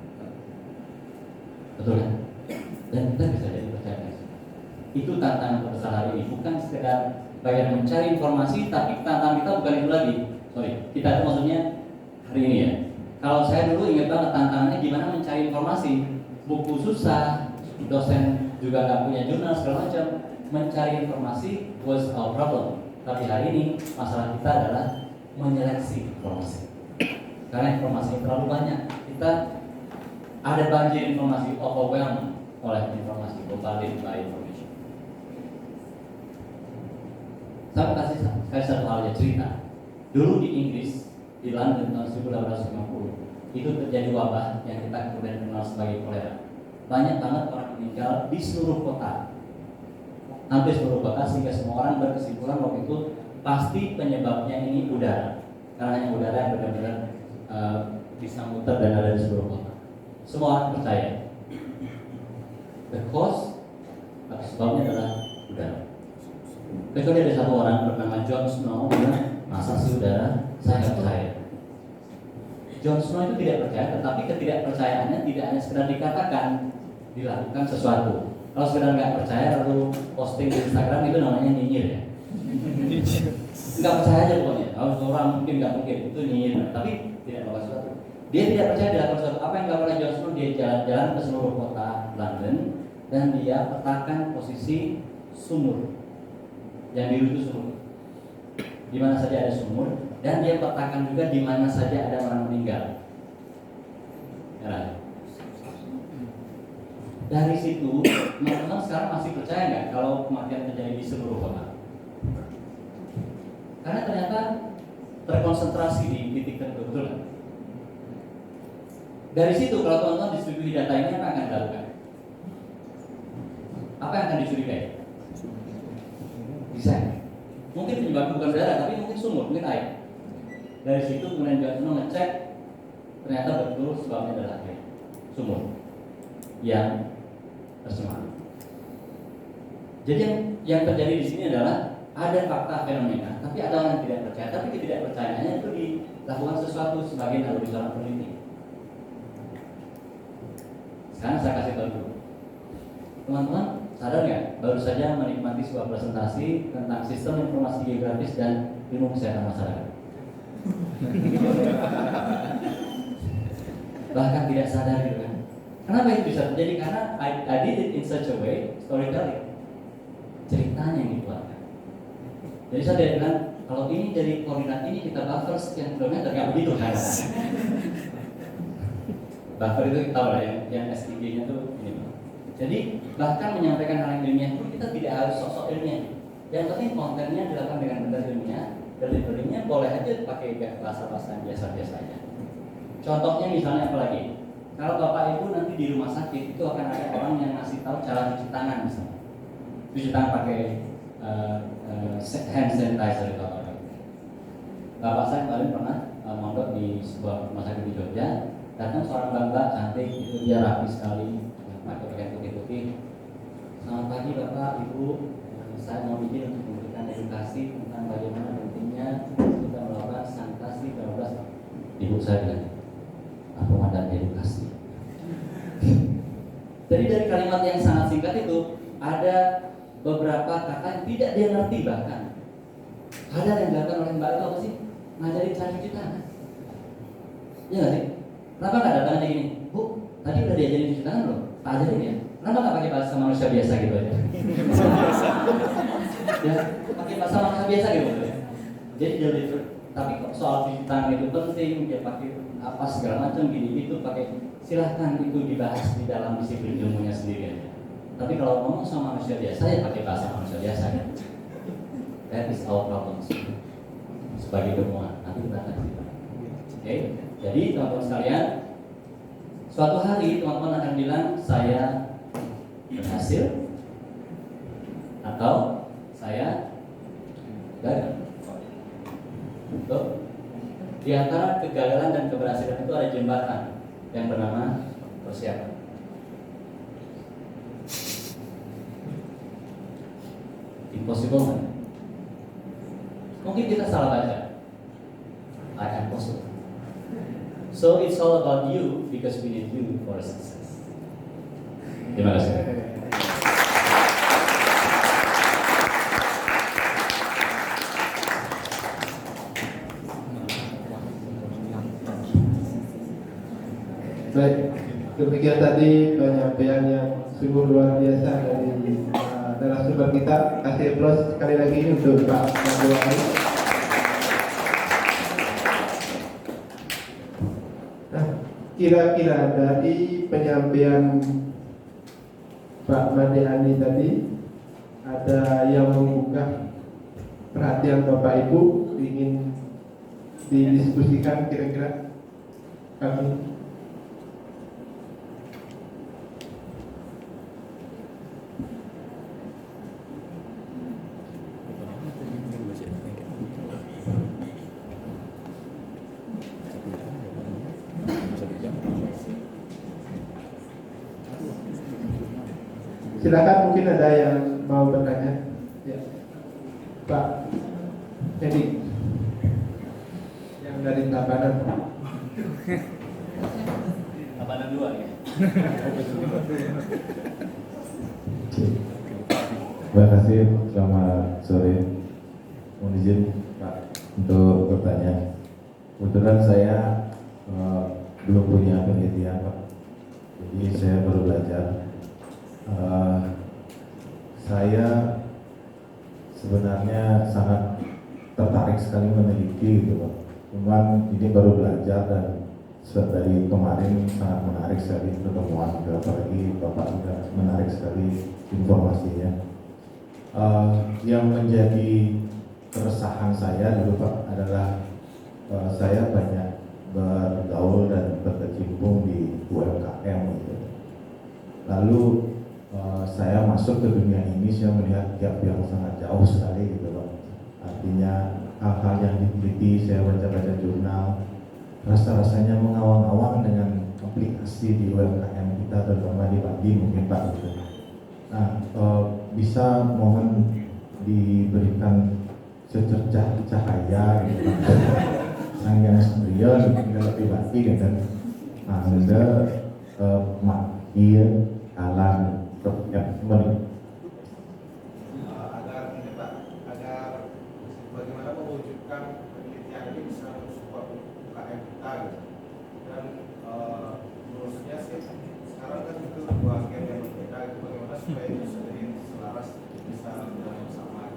[SPEAKER 1] Betul kan? Dan kita bisa jadi percaya. Itu tantangan terbesar hari ini, bukan sekedar bagian mencari informasi, tapi tantangan kita bukan itu lagi. Kita itu maksudnya hari ini ya. Kalau saya dulu ingat banget tantangannya gimana mencari informasi, buku susah, dosen juga nggak punya jurnal segala macam. Mencari informasi was our problem. Tapi hari ini masalah kita adalah menyeleksi informasi. Karena informasi terlalu banyak, kita ada banjir informasi, overwhelmed oleh informasi, bombarded by information. Saya kasih satu hal ya cerita. Dulu di Inggris, di London tahun 1850, itu terjadi wabah yang kita kemudian kenal sebagai kolera. Banyak banget orang meninggal di seluruh kota, hampir seluruh kota, sehingga semua orang berkesimpulan waktu itu pasti penyebabnya ini udara, karena hanya udara yang benar-benar bisa muter dan ada di seluruh kota. Semua orang percaya. The cause, sebabnya adalah udara. Kecuali ada satu orang bernama John Snow bilang, masa sih udara? Saya nggak percaya. John Snow itu tidak percaya, tetapi ketidakpercayaannya tidak hanya sekedar dikatakan, dilakukan sesuatu. Kalau sekedar nggak percaya lalu posting di Instagram itu namanya nyinyir ya. Nggak percaya aja pokoknya. Kalau orang mungkin nggak mungkin itu nyinyir, tapi tidak melakukan sesuatu. Dia tidak percaya dilakukan sesuatu. Apa yang dilakukan oleh John Snow? Dia jalan-jalan ke seluruh kota London dan dia petakan posisi sumur. Yang biru itu sumur. Di mana saja ada sumur, dan dia petakan juga di mana saja ada orang meninggal. Ya. Dari situ, teman-teman sekarang masih percaya nggak kalau kematian terjadi di seluruh kota? Karena ternyata terkonsentrasi di titik tertentu, betul kan? Dari situ, kalau teman-teman distribusi data ini, apa akan dilakukan? Apa yang akan dicurigai? Desain. Mungkin penyebab bukan udara, tapi mungkin sumur, mungkin air. Dari situ kemudian John Snow ngecek, ternyata betul sebabnya adalah air, sumur yang tercemar. Jadi yang terjadi di sini adalah ada fakta fenomena, tapi ada orang yang tidak percaya, tapi ketidakpercayaannya itu dilakukan sesuatu sebagian dari seorang peneliti. Sekarang saya kasih tahu dulu, teman-teman. Sadar nggak? Baru saja menikmati sebuah presentasi tentang sistem informasi geografis dan ilmu kesehatan masyarakat. Bahkan tidak sadar gitu kan? Kenapa itu bisa terjadi? Karena I did it in such a way, storytelling. Ceritanya yang dikeluarkan. Jadi saya tidak bilang kalau ini dari koordinat ini kita buffer sekian kilometer, nggak begitu kan? Buffer itu tahu lah yang SDG-nya tuh ini. Jadi bahkan menyampaikan hal yang ilmiah pun kita tidak harus sosok ilmiah. Yang penting kontennya dilakukan dengan benar ilmiah, delivery-nya boleh aja pakai bahasa-bahasa yang biasa-biasa aja. Contohnya misalnya apa lagi? Kalau bapak ibu nanti di rumah sakit itu akan ada orang yang ngasih tahu cara cuci tangan misalnya. Cuci tangan pakai hand sanitizer itu apa? Bapak saya kemarin pernah mondok di sebuah rumah sakit di Jogja. Datang seorang mbak cantik, itu dia rapi sekali. Pakai pakaian putih-putih. Selamat pagi Bapak, Ibu. Saya mau bikin untuk memberikan edukasi tentang bagaimana pentingnya kita melakukan sanitasi 12. Ibu saya bilang, apa ada edukasi? Jadi dari kalimat yang sangat singkat itu ada beberapa kata yang tidak dia ngerti bahkan. Ada yang dilakukan oleh Mbak itu apa sih? Ngajarin cara cuci tangan. Iya nggak sih? Kenapa nggak datang aja gini? Bu, tadi udah diajarin cuci tangan loh. Tak ajarin ya. Kenapa nggak pakai bahasa manusia biasa gitu aja? Ya, pakai bahasa manusia biasa gitu. Jadi jadi tapi soal cuci tangan itu penting, dia pakai apa segala macam gini itu pakai, silahkan itu dibahas di dalam disiplin ilmunya sendiri aja. Tapi kalau ngomong sama manusia biasa ya pakai bahasa manusia biasa kan. That is our problem sebagai ilmuwan. Nanti kita akan cerita. Oke, jadi teman-teman sekalian, suatu hari teman-teman akan bilang saya berhasil atau saya gagal. Betul? Di antara kegagalan dan keberhasilan itu ada jembatan yang bernama persiapan. Impossible kan? Mungkin kita salah baca. I am possible. So it's all about you because we need you for success. Terima kasih.
[SPEAKER 4] Baik, demikian tadi penyampaian yang sungguh luar biasa dari narasumber kita. Kasih applause sekali lagi untuk Pak Mandewani. Nah, kira-kira dari penyampaian Pak Mandewani tadi ada yang menggugah perhatian Bapak Ibu ingin didiskusikan kira-kira kami. Silakan, mungkin ada yang mau bertanya. Ya. Pak Edi yang dari Tabanan.
[SPEAKER 1] Tabanan 2 ya.
[SPEAKER 6] Terima kasih, selamat sore. Mohon izin Pak untuk bertanya. Kebetulan saya belum punya penelitian Pak, jadi saya baru belajar. Saya sebenarnya sangat tertarik sekali meneliti gitu Pak. Cuman ini baru belajar dan dari kemarin sangat menarik sekali pertemuan, apalagi Bapak juga menarik sekali informasinya. Yang menjadi keresahan saya dulu Pak adalah saya banyak bergaul dan berkecimpung di UMKM gitu. Lalu saya masuk ke dunia ini, saya melihat gap yang sangat jauh sekali gitu Pak. Artinya hal-hal yang diteliti, saya baca-baca jurnal, rasa-rasanya mengawang-awang dengan aplikasi di UMKM kita, terutama di Bali mungkin Pak gitu. Nah, bisa mohon diberikan secercah cahaya gitu Pak. Sang yang sendirian tinggal di Bali dan Anda makin alam yang
[SPEAKER 4] Agar ini Pak, agar bagaimana mewujudkan penelitian ini bisa mensupport UKM kita gitu. Dan menurutnya sih sekarang kan itu dua game yang berbeda gitu. Bagaimana supaya itu selaras bisa berjalan sama.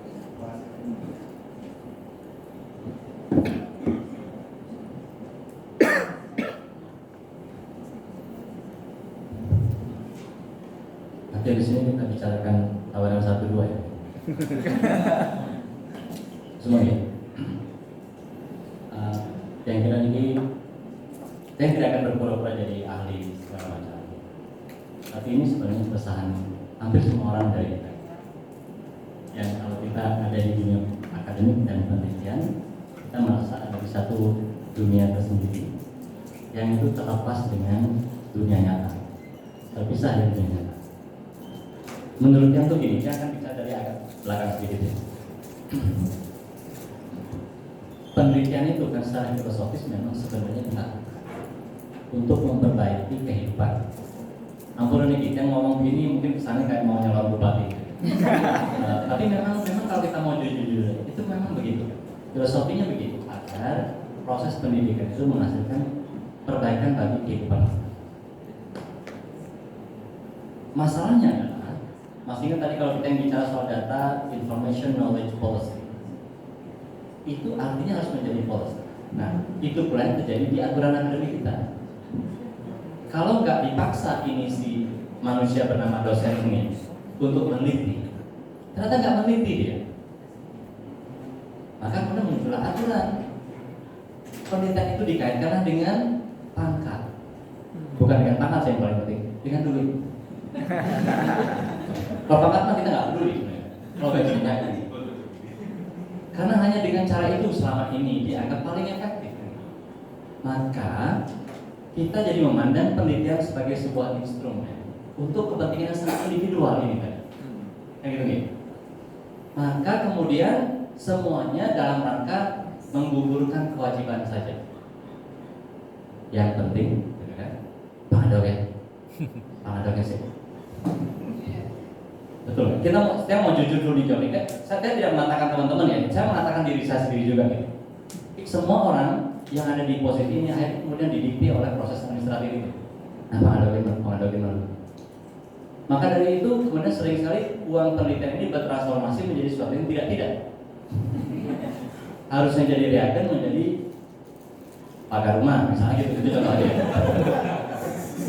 [SPEAKER 1] Nanti di sini kita bicarakan tawaran 1-2 ya. Semuanya. Yang kira ini, saya tidak akan berpura-pura jadi ahli segala macam. Tapi ini sebenarnya keresahan hampir semua orang dari kita. Yang kalau kita ada di dunia akademik dan penelitian, kita merasa ada di satu dunia tersendiri yang itu terlepas dengan dunia nyata, terpisah dari dunia nyata. Menurut yang tuh gini, saya akan bicara dari agak belakang sedikit ya. penelitian itu kan secara filosofis memang sebenarnya dilakukan untuk memperbaiki kehidupan. Ampun nih, kita ngomong gini mungkin kesannya kayak mau nyalon bupati. Tapi memang kalau kita mau jujur, itu memang begitu. Filosofinya begitu, agar proses pendidikan itu menghasilkan perbaikan bagi kehidupan. Masalahnya adalah, masih ingat tadi kalau kita yang bicara soal data, information, knowledge, policy, itu artinya harus menjadi policy. Nah, itu pula yang terjadi di aturan akademik kita. Kalau nggak dipaksa ini si manusia bernama dosen ini untuk meneliti, ternyata nggak meneliti dia, maka kemudian muncullah aturan. Penelitian itu dikaitkan dengan pangkat, bukan dengan pangkat yang paling penting, dengan duit. Kalau pangkat mah kita nggak peduli sebenarnya. Kalau gajinya, karena hanya dengan cara itu selama ini dianggap paling efektif. Maka kita jadi memandang penelitian sebagai sebuah instrumen untuk kepentingan sangat individual ini kan, yang gitu. Maka kemudian semuanya dalam rangka menggugurkan kewajiban saja. Yang penting, kan? Pangadok sih. Betul. Saya mau jujur dulu nih, Joni. Saya tidak mengatakan teman-teman ya, saya mengatakan diri saya sendiri juga nih. Semua orang yang ada di posisi ini akhirnya kemudian didikte oleh proses administratif itu. Nah, pengadokin. Maka dari itu kemudian sering sekali uang penelitian ini bertransformasi menjadi sesuatu yang tidak. Harusnya jadi reagen menjadi pagar rumah, misalnya gitu, itu contohnya.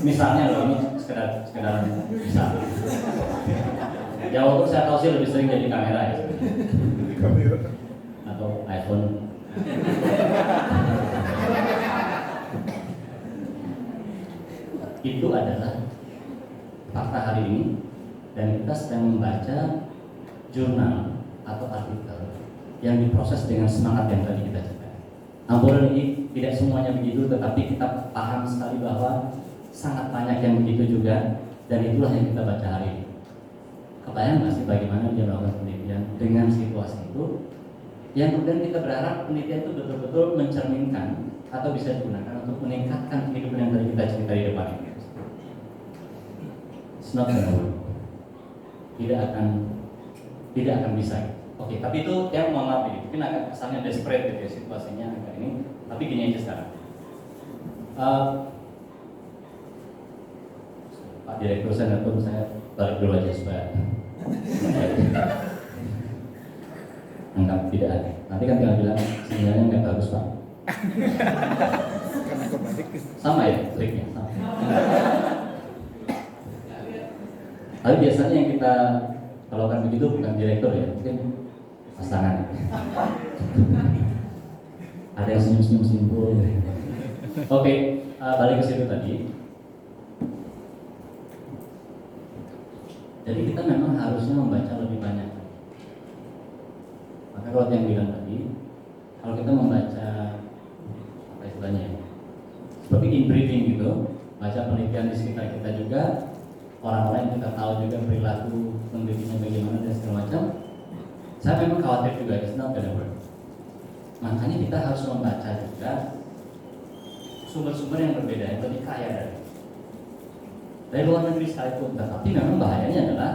[SPEAKER 1] Misalnya loh, ini sekedar bisa. Ya walaupun saya tahu sih lebih sering jadi kamera ya. Atau iPhone. Itu adalah fakta hari ini, dan kita sedang membaca jurnal atau artikel yang diproses dengan semangat yang tadi kita cakap. Ampun ini tidak semuanya begitu, tetapi kita paham sekali bahwa sangat banyak yang begitu juga, dan itulah yang kita baca hari ini. Kebayang nggak sih bagaimana dia melakukan penelitian dengan situasi itu, yang kemudian kita berharap penelitian itu betul-betul mencerminkan atau bisa digunakan untuk meningkatkan kehidupan yang tadi kita cerita di depan ini. It's not gonna work. Tidak akan bisa. Oke, tapi itu yang mohon maaf ini, mungkin agak kesannya desperate gitu ya situasinya agak ini. Tapi gini aja sekarang. Pak Direktur, saya balik dulu aja supaya anggap tidak ada. Nanti kan tinggal bilang sinyalnya nggak bagus Pak. Sama ya triknya. Sama. Tapi biasanya yang kita lakukan begitu bukan direktur ya, mungkin pasangan. Ada yang senyum-senyum simpul. Oke, balik ke situ tadi. Jadi kita memang harusnya membaca lebih banyak. Maka kalau yang bilang tadi, kalau kita membaca apa istilahnya ya, seperti in briefing gitu, baca penelitian di sekitar kita juga, orang-orang yang kita tahu juga perilaku penelitiannya bagaimana dan segala macam. Saya memang khawatir juga, it's not gonna work. Makanya kita harus membaca juga sumber-sumber yang berbeda, yang lebih kaya dari luar negeri sekalipun. Tapi memang bahayanya adalah,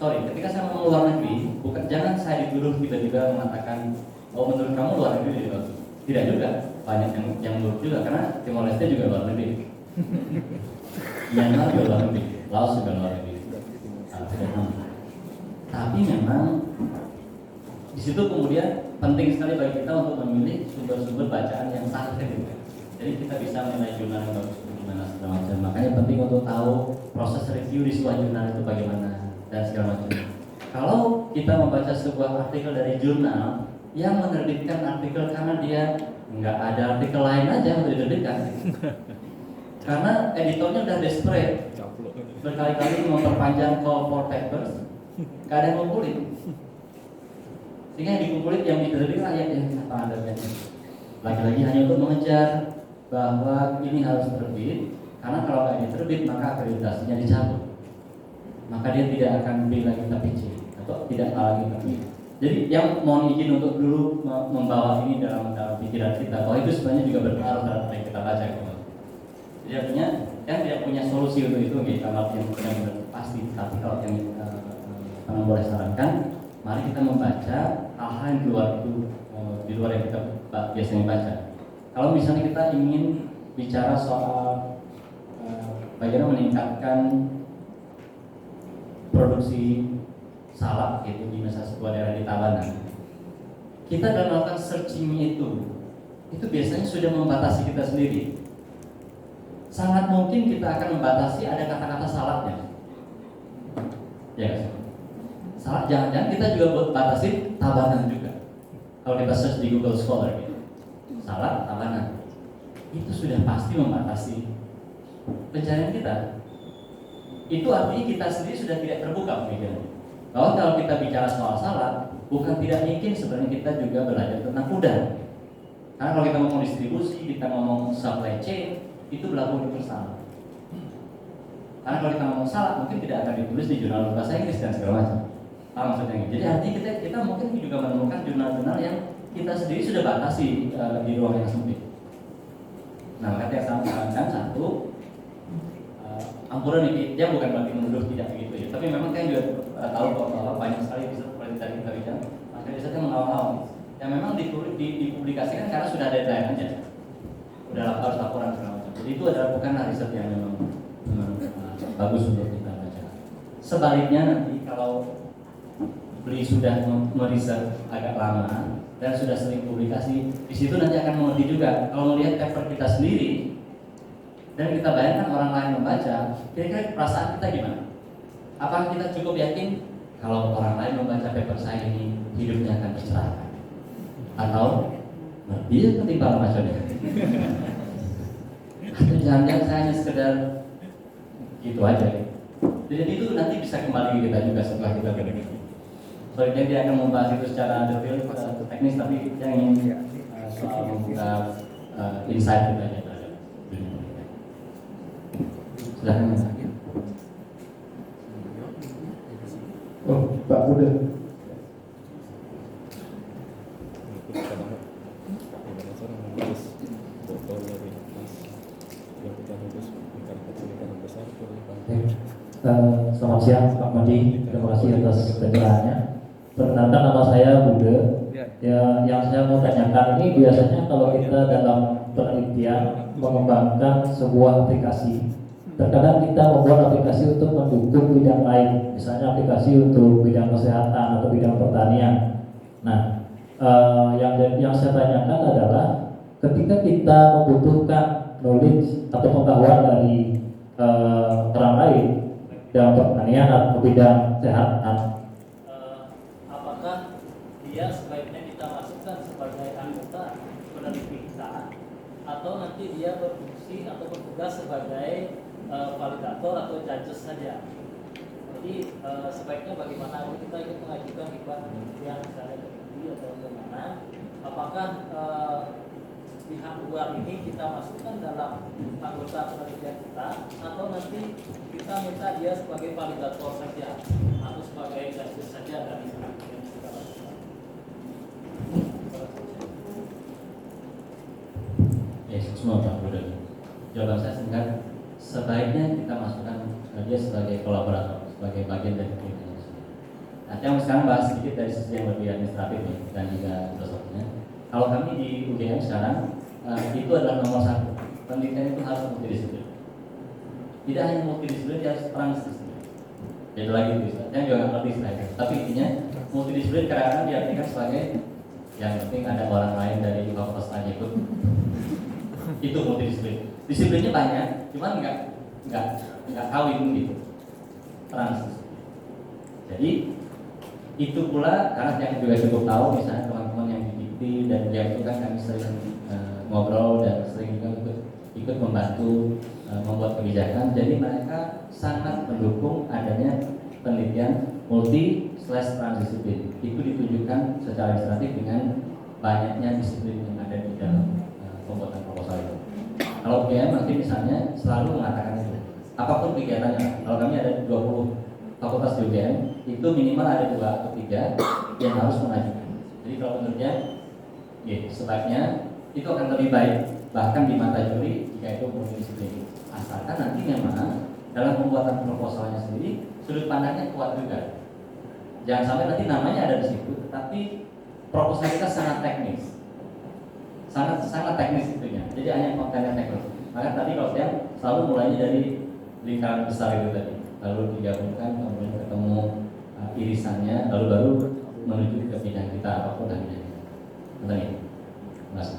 [SPEAKER 1] ketika saya mau luar negeri, jangan saya dituduh tiba-tiba mengatakan, oh menurut kamu luar negeri jadi bagus. Tidak juga, banyak yang menurut juga, karena Timor Leste juga luar negeri. Myanmar juga luar negeri, Laos juga luar negeri. Tapi memang di situ kemudian penting sekali bagi kita untuk memilih sumber-sumber bacaan yang sah gitu. Jadi kita bisa menilai jurnal yang bagus gimana segala macam. Makanya penting untuk tahu proses review di sebuah jurnal itu bagaimana dan segala macam. Kalau kita membaca sebuah artikel dari jurnal yang menerbitkan artikel karena dia nggak ada artikel lain aja yang diterbitkan, karena editornya udah desperate, berkali-kali memperpanjang call for papers, nggak ada yang ngumpulin. Sehingga yang dikumpulin yang diterbitkan rakyat yang apa adanya. Lagi-lagi hanya untuk mengejar bahwa ini harus terbit, karena kalau nggak diterbit maka akreditasinya dicabut. Maka dia tidak akan beli lagi KPC atau tidak lagi terbit. Jadi yang mohon izin untuk dulu membawa ini dalam pikiran kita, bahwa itu sebenarnya juga berpengaruh terhadap apa yang kita baca. Jadi artinya yang tidak punya solusi untuk itu, kalau yang benar-benar pasti. Tapi kalau yang kami boleh sarankan, mari kita membaca hal-hal yang di luar itu, di luar yang kita biasanya baca. Kalau misalnya kita ingin bicara soal bagaimana meningkatkan produksi salak gitu di masa sebuah daerah di Tabanan, kita dalam melakukan searching itu biasanya sudah membatasi kita sendiri. Sangat mungkin kita akan membatasi ada kata-kata salaknya, ya kan? Salak, jangan-jangan kita juga buat batasi Tabanan juga. Kalau kita search di Google Scholar gitu, salak Tabanan, itu sudah pasti membatasi pencarian kita. Itu artinya kita sendiri sudah tidak terbuka pemikirannya. Bahwa kalau kita bicara soal salak, bukan tidak mungkin sebenarnya kita juga belajar tentang udang. Karena kalau kita ngomong distribusi, kita ngomong supply chain, itu berlaku universal. Karena kalau kita ngomong salak, mungkin tidak akan ditulis di jurnal bahasa Inggris dan segala macam. Apa maksudnya? Jadi artinya kita mungkin juga menemukan jurnal-jurnal yang kita sendiri sudah batasi di ruang yang sempit. Nah, kata yang saya sarankan satu, ampuran ini dia bukan berarti menuduh tidak begitu ya, tapi memang kan juga tahu bahwa banyak sekali riset seperti tadi kita bilang, maka risetnya mengawal yang memang dipublikasikan karena sudah ada deadline aja, udah harus laporan segala macam. Jadi itu adalah bukanlah riset yang memang bagus untuk kita baca. Sebaliknya nanti kalau beli sudah meriset agak lama dan sudah sering publikasi, di situ nanti akan mengerti juga. Kalau melihat paper kita sendiri dan kita bayangkan orang lain membaca, kira-kira perasaan kita gimana? Apakah kita cukup yakin kalau orang lain membaca paper saya ini hidupnya akan tercerahkan? Atau dia ketimpangan maksudnya? Atau jangan-jangan saya hanya sekedar gitu aja? Jadi itu nanti bisa kembali ke kita juga setelah kita begitu. Soalnya dia akan membahas itu secara detail, teknis, tapi saya ingin soal membuka insight kita aja. Silahkan.
[SPEAKER 6] Oh, Pak Buda.
[SPEAKER 7] Selamat siang Pak Madi, terima kasih atas pencerahannya. Perkenalkan, nama saya Buda. Ya, yang saya mau tanyakan ini biasanya kalau kita dalam penelitian mengembangkan sebuah aplikasi, terkadang kita membuat aplikasi untuk mendukung bidang lain, misalnya aplikasi untuk bidang kesehatan atau bidang pertanian. Nah, yang saya tanyakan adalah ketika kita membutuhkan knowledge atau pengetahuan dari orang lain dalam pertanian atau bidang kesehatan, apakah dia sebaiknya kita masukkan sebagai anggota peneliti kita, atau nanti dia berfungsi atau bertugas sebagai validator atau judges saja? Jadi sebaiknya bagaimana kita ingin mengajukan hibah penelitian misalnya ke PI atau bagaimana? Apakah pihak luar ini kita masukkan dalam anggota penelitian kita, atau nanti kita minta dia sebagai validator saja atau sebagai judges saja dari penelitian kita lakukan?
[SPEAKER 1] Ya, semua Pak Buda. Jawaban saya singkat, sebaiknya kita masukkan dia sebagai kolaborator, sebagai bagian dari tim ini. Nah, yang sekarang bahas sedikit dari sisi yang lebih administratif ya, dan juga filosofinya. Kalau kami di UGM sekarang itu adalah nomor satu, penelitian itu harus multidisiplin. Tidak hanya multidisiplin, dia harus transdisiplin. Jadi lagi itu, saya juga nggak ngerti istilahnya. Tapi intinya multidisiplin kadang-kadang diartikan sebagai yang penting ada orang lain dari fakultas lain ikut. Itu multidisiplin. Disiplinnya banyak, cuman nggak kawin gitu. Transdisiplin. Jadi itu pula karena yang juga cukup tahu, misalnya teman-teman yang di Dikti dan yang itu kan kami sering ngobrol dan sering juga ikut membantu membuat kebijakan. Jadi mereka sangat mendukung adanya penelitian multi/transdisiplin. Itu ditunjukkan secara administratif dengan banyaknya disiplin yang ada di dalam pembuatan proposal itu. Kalau UGM nanti misalnya selalu mengatakan itu, apapun kegiatannya. Kalau kami ada 20 fakultas di UGM, itu minimal ada 2 atau 3 yang harus mengajukan. Jadi kalau menurutnya, ya, sebaiknya itu akan lebih baik bahkan di mata juri jika itu murni sendiri. Asalkan nanti memang dalam pembuatan proposalnya sendiri sudut pandangnya kuat juga. Jangan sampai nanti namanya ada di situ, tetapi proposal kita sangat teknis, sangat teknis itunya. Jadi hanya kontennya teknis. Maka tadi kalau saya selalu mulainya dari lingkaran besar itu tadi, lalu digabungkan, kemudian ketemu irisannya, lalu baru menuju ke bidang kita apapun dan bidang kita. Betul ya, Mas.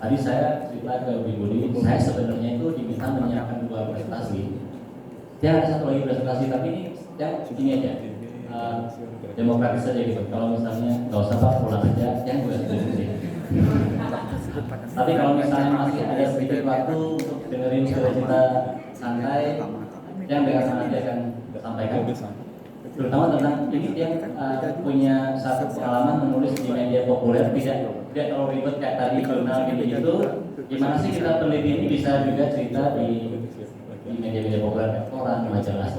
[SPEAKER 1] Tadi saya cerita ke Ibu Budi, saya sebenarnya itu diminta menyiapkan 2 presentasi. Dia ada satu lagi presentasi, tapi ini yang begini aja, demokratis saja gitu. Kalau misalnya nggak usah Pak, pulang aja, yang gue setuju. Tapi kalau misalnya masih ada sedikit waktu untuk dengerin cerita santai, yang dengan sangat dia akan sampaikan. Terutama tentang ini dia punya satu pengalaman menulis di media populer, tidak terlalu ribet kayak tadi jurnal gitu. Gimana sih kita peneliti ini bisa juga cerita di media-media populer, koran, majalah,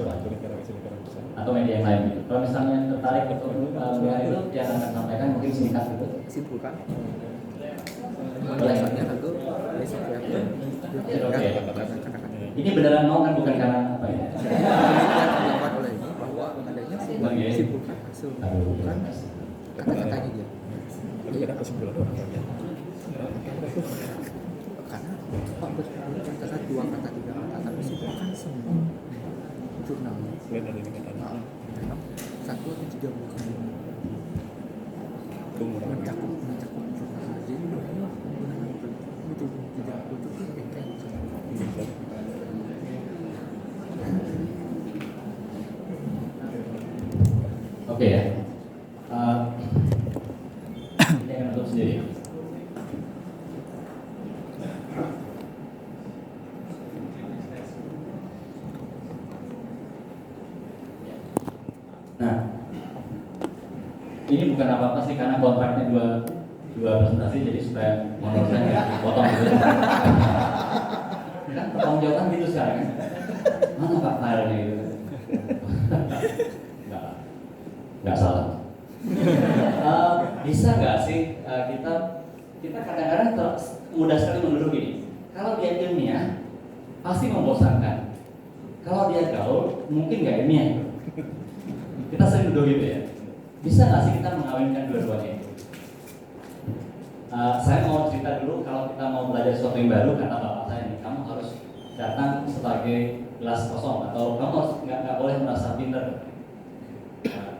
[SPEAKER 1] atau media yang lain gitu. Kalau misalnya tertarik untuk melihat itu, dia akan sampaikan mungkin singkat gitu.
[SPEAKER 5] Simpulkan.
[SPEAKER 1] Boleh.
[SPEAKER 5] Oke.
[SPEAKER 1] Ini beneran mau kan, bukan karena apa ya?
[SPEAKER 5] Dilakukan oleh ini bahwa adanya simpulkan hasil bukan kata-katanya dia.
[SPEAKER 3] Ada kesimpulan orang ya.
[SPEAKER 5] Karena Pak kata 2 kata 3 kata tapi simpulkan semua jurnal.
[SPEAKER 3] Lain ada ini katanya.
[SPEAKER 5] 1 atau 3 buku.
[SPEAKER 3] Kemudian
[SPEAKER 5] Mencakup jurnal. Jadi betul tidak betul
[SPEAKER 1] Oke ya. Kita akan tutup sendiri. Nah, ini bukan apa-apa sih karena kontraknya dua presentasi, jadi supaya menurut saya nggak dipotong gitu. Kan pertanggungjawaban gitu sekarang kan. Mana Pak filenya gitu. Nggak salah. Bisa nggak sih kita kadang-kadang mudah sekali menuduh gini. Kalau dia ilmiah pasti membosankan. Kalau dia gaul mungkin nggak ilmiah. Kita sering menuduh gitu ya. Bisa nggak sih kita mengawinkan dua-duanya? Saya mau cerita dulu, kalau kita mau belajar sesuatu yang baru, kata bapak saya nih, kamu harus datang sebagai gelas kosong atau kamu harus nggak boleh merasa pinter.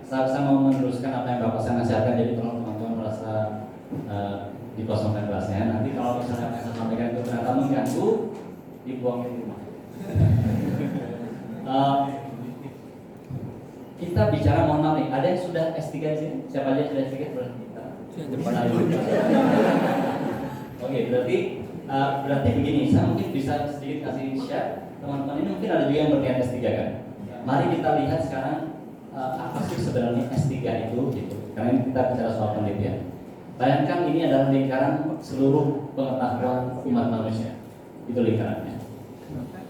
[SPEAKER 1] Saya mau meneruskan apa yang bapak saya nasihatkan, jadi tolong teman-teman merasa dikosongkan gelasnya. Nanti kalau misalnya saya sampaikan itu ternyata mengganggu, dibuang di rumah. Kita bicara, mohon maaf nih, ada yang sudah S3 di sini? Siapa aja yang sudah S3? Boleh kita. Oke, berarti begini, saya mungkin bisa sedikit kasih share. Teman-teman ini mungkin ada juga yang berniat S3 kan? Mari kita lihat sekarang apa sih sebenarnya S3 itu gitu. Karena ini kita bicara soal penelitian. Bayangkan ini adalah lingkaran seluruh pengetahuan umat manusia. Itu lingkarannya.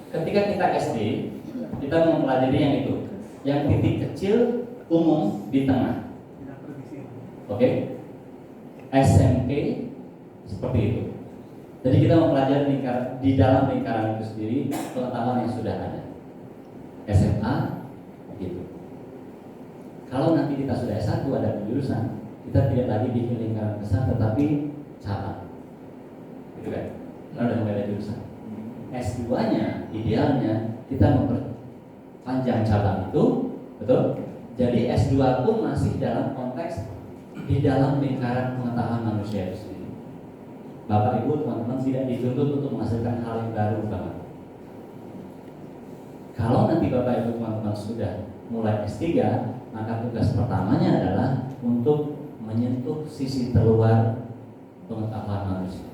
[SPEAKER 1] Ketika kita SD, kita mempelajari yang itu, yang titik kecil umum di tengah. Oke? SMP seperti itu. Jadi kita mempelajari di dalam lingkaran itu sendiri pengetahuan yang sudah ada. SMA gitu. Kalau nanti kita sudah S1 ada penjurusan, kita tidak lagi di lingkaran besar tetapi cabang. Gitu kan? Karena udah mulai ada jurusan. S2-nya idealnya kita memperpanjang cabang itu, betul? Jadi S2 pun masih dalam konteks di dalam lingkaran pengetahuan manusia itu sendiri. Bapak Ibu teman-teman tidak dituntut untuk menghasilkan hal yang baru banget. Kalau nanti Bapak Ibu teman-teman sudah mulai S3, maka tugas pertamanya adalah untuk menyentuh sisi terluar pengetahuan manusia,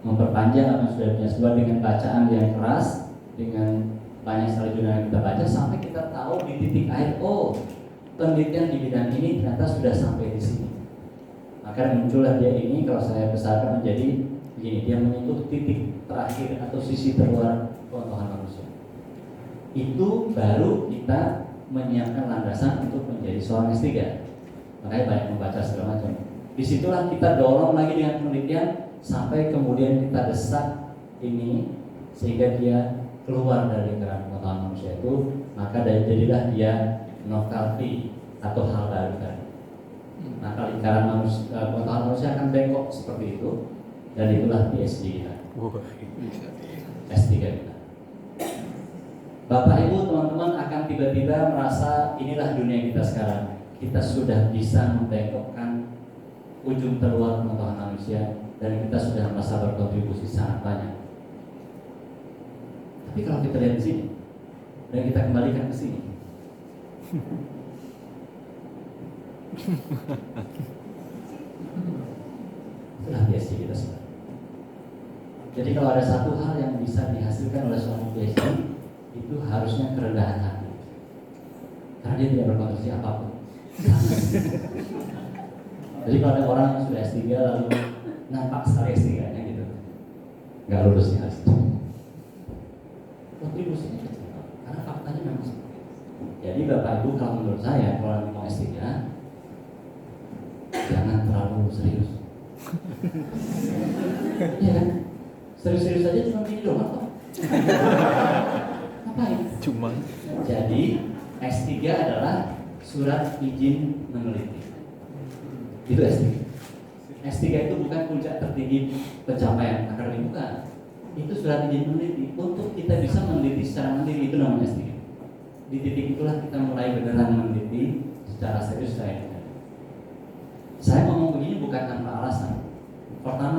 [SPEAKER 1] memperpanjang apa yang sudah punya S2 dengan bacaan yang keras, dengan banyak sekali jurnal yang kita baca sampai kita tahu di titik akhir, oh penelitian di bidang ini ternyata sudah sampai di sini. Maka muncullah dia ini, kalau saya besarkan menjadi begini, dia menyentuh titik terakhir atau sisi terluar pengetahuan manusia. itu baru kita menyiapkan landasan untuk menjadi seorang S3. Makanya banyak membaca segala macam. Disitulah kita dorong lagi dengan penelitian sampai kemudian kita desak ini sehingga dia keluar dari lingkaran pengetahuan manusia itu, maka jadilah dia novelty atau hal baru kan. Maka lingkaran manusia, pengetahuan manusia akan bengkok seperti itu, dan itulah PhD kita, S3 kita. Bapak Ibu teman-teman akan tiba-tiba merasa inilah dunia kita sekarang. Kita sudah bisa membengkokkan ujung terluar pengetahuan manusia dan kita sudah merasa berkontribusi sangat banyak. Tapi kalau kita lihat di sini dan kita kembalikan ke sini, itulah PhD kita sekarang. Jadi kalau ada satu hal yang bisa dihasilkan oleh seorang PhD, itu harusnya kerendahan hati, karena dia tidak berkontribusi apapun. Jadi kalau ada orang yang sudah S3 lalu nampak sekali S3-nya gitu, nggak lulus ya, kontribusinya kecil, karena faktanya memang seperti itu. Jadi Bapak Ibu, kalau menurut saya kalau nanti mau S3 jangan terlalu serius. Iya kan? Serius-serius aja cuma gini doang kok. Ngapain?
[SPEAKER 3] Cuma.
[SPEAKER 1] Jadi S3 adalah surat izin meneliti. Itu S3. S3 itu bukan puncak tertinggi pencapaian akademik, bukan. Itu surat izin meneliti untuk kita bisa meneliti secara mandiri, itu namanya S3. Di titik itulah kita mulai beneran meneliti secara serius saya. Saya ngomong begini bukan tanpa alasan. Pertama,